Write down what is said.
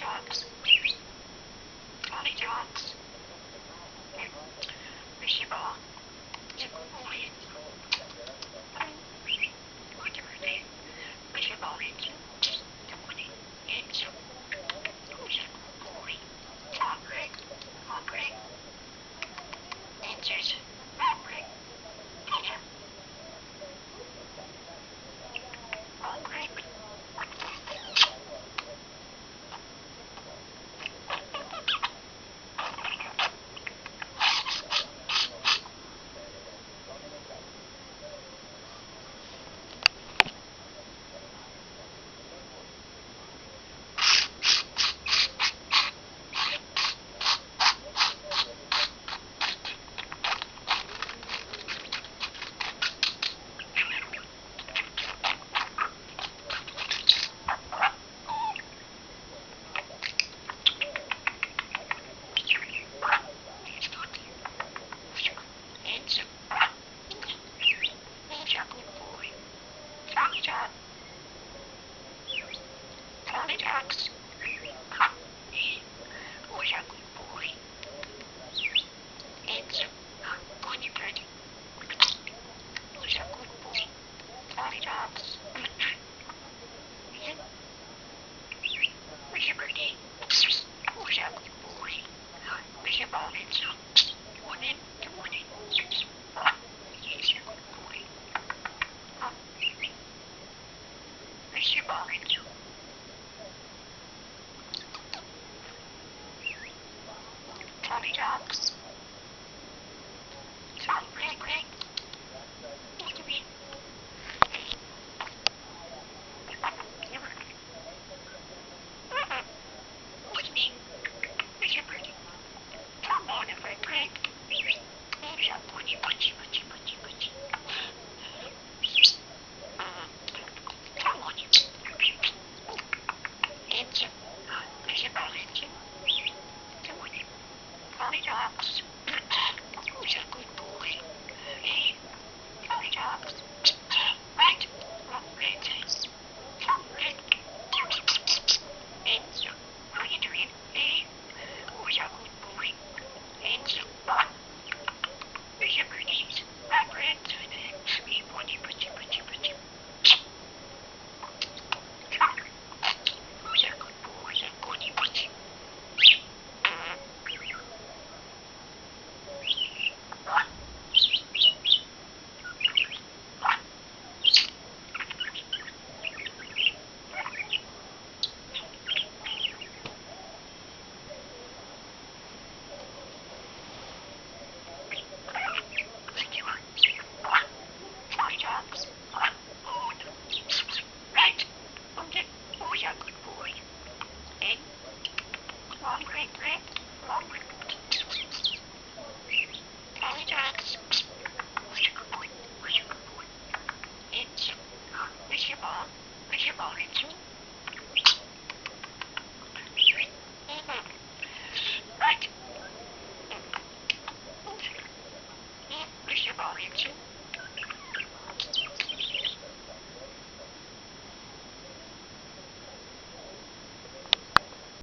Lollipops. Lollipops. Wishy ball. Good morning. Wishy ball. Good morning. Enzo. Who's a good boy? Runrig. Runrig. Enzo's Runrig. Runrig. Lollipops. Who's a good boy? Enzo. Bunny bird. Who's a good boy? Lollipops. Where's your birdie? Who's a good boy? Where's your ball, Enzo? Good morning. Good morning. Here's your good boy. Where's your ball, Enzo? Lollipops.